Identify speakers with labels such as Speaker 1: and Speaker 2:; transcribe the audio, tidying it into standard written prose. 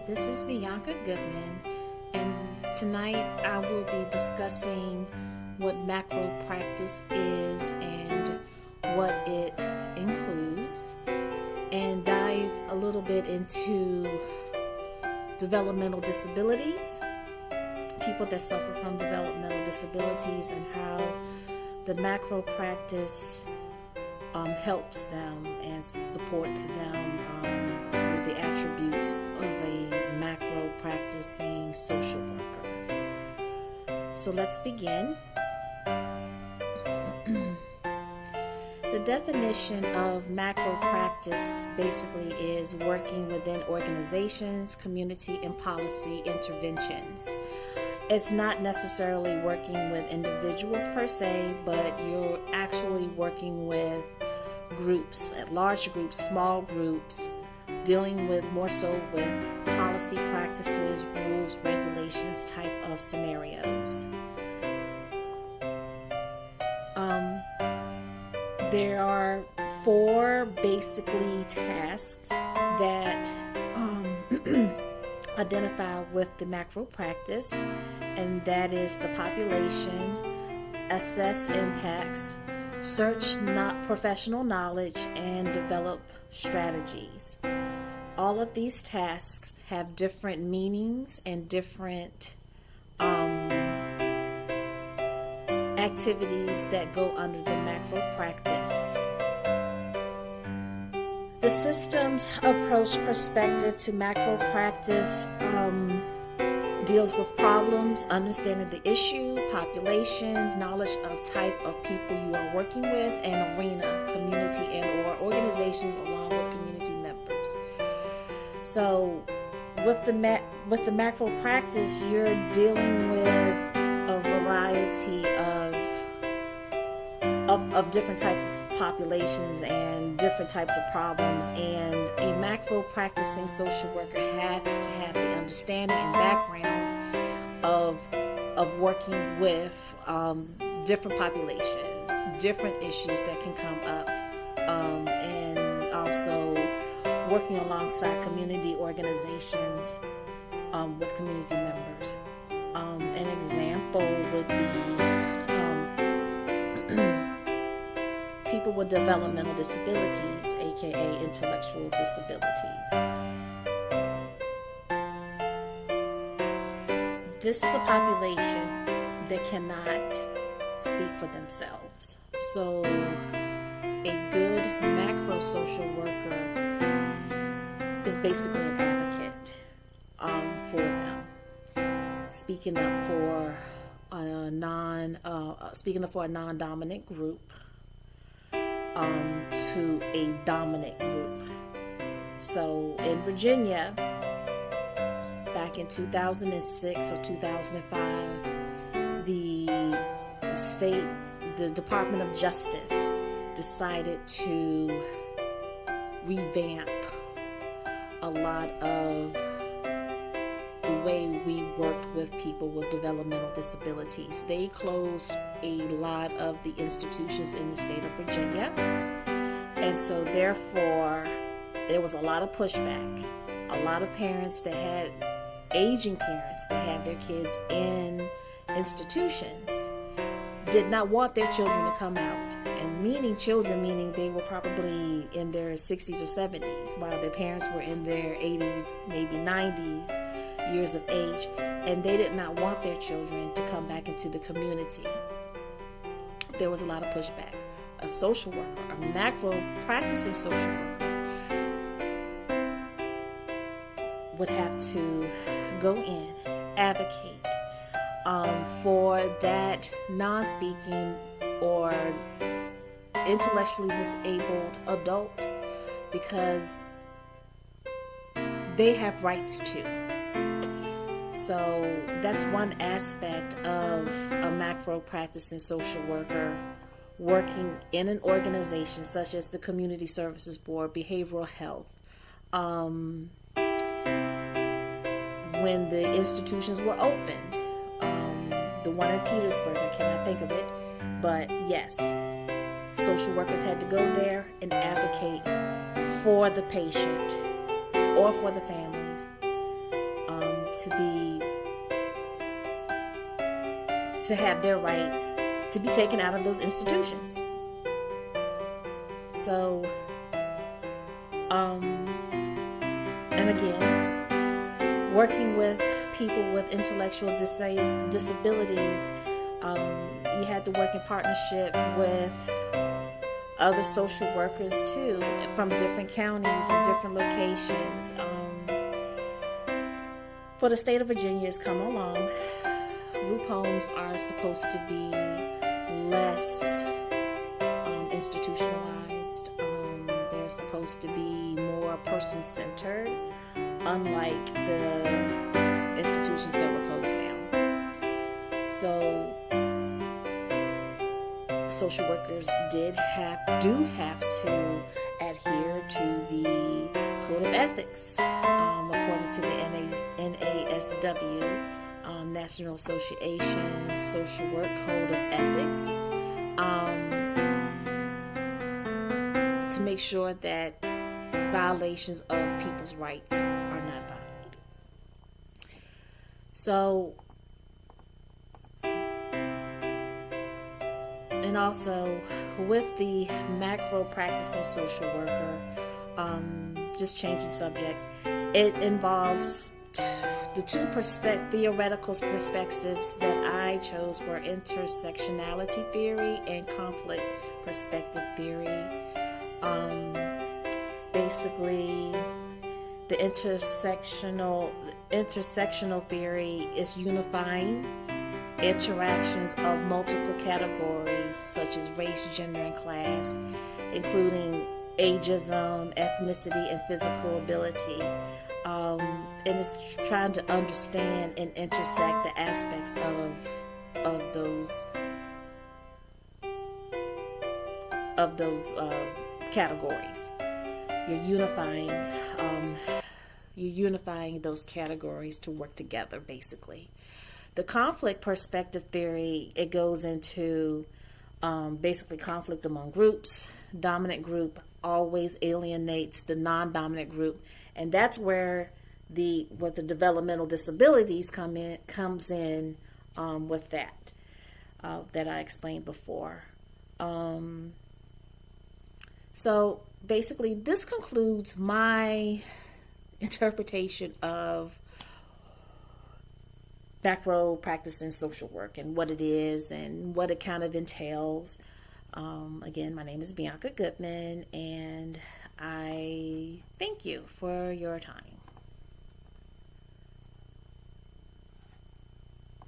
Speaker 1: This is Bianca Goodman, and tonight I will be discussing what macro practice is and what it includes, and dive a little bit into developmental disabilities, people that suffer from developmental disabilities, and how the macro practice helps them and supports them with the attributes of a macro practicing social worker. So let's begin. The definition of macro practice basically is working within organizations, community, and policy interventions. It's not necessarily working with individuals per se, but you're actually working with groups, large groups, small groups, dealing with more so with policy practices, rules, regulations type of scenarios. There are four basically tasks that identify with the macro practice, and that is the population, assess impacts, search professional knowledge, and develop strategies. All of these tasks have different meanings and different activities that go under the macro practice. The systems approach perspective to macro practice deals with problems, understanding the issue, population, knowledge of type of people you are working with, and arena, community, and or organizations along with community members. So with the macro practice, you're dealing with a variety of different types of populations and different types of problems, and a macro practicing social worker has to have the understanding and background of working with different populations, different issues that can come up, and also working alongside community organizations with community members. An example would be people with developmental disabilities, aka intellectual disabilities. This is a population that cannot speak for themselves. So a good macro social worker is basically an advocate for them, speaking up for a non-dominant group to a dominant group. So in Virginia, back in 2006 or 2005, the Department of Justice decided to revamp a lot of the way we worked with people with developmental disabilities. They closed a lot of the institutions in the state of Virginia, and so therefore there was a lot of pushback. A lot of parents that had aging parents that had their kids in institutions did not want their children to come out, and meaning they were probably in their 60s or 70s while their parents were in their 80s, maybe 90s years of age, and they did not want their children to come back into the community. There was a lot of pushback. A social worker, a macro practicing social worker, would have to go in, advocate for that non-speaking or intellectually disabled adult, because they have rights too. So that's one aspect of a macro practicing social worker working in an organization such as the Community Services Board, behavioral health. When the institutions were opened, the one in Petersburg, I cannot think of it, but yes, social workers had to go there and advocate for the patient or for the families to have their rights to be taken out of those institutions. So, and again, working with people with intellectual disabilities, you had to work in partnership with other social workers too, from different counties and different locations. For the state of Virginia has come along. Group homes are supposed to be less institutionalized. They're supposed to be more person-centered, unlike the institutions that were closed down. So social workers do have to adhere to the Code of Ethics, according to the NASW, National Association Social Work Code of Ethics, to make sure that violations of people's rights are not violated. So, and also with the macro practicing social worker, just change the subjects, it involves the two theoretical perspectives that I chose were intersectionality theory and conflict perspective theory. Basically, the intersectional theory is unifying interactions of multiple categories such as race, gender, and class, including ageism, ethnicity, and physical ability. And it's trying to understand and intersect the aspects of those categories. You're unifying those categories to work together, basically. The conflict perspective theory, it goes into basically conflict among groups. Dominant group always alienates the non-dominant group, and that's where the developmental disabilities comes in with that I explained before. So basically, this concludes my interpretation of back row practice in social work and what it is and what it kind of entails. Again, my name is Bianca Goodman, and I thank you for your time.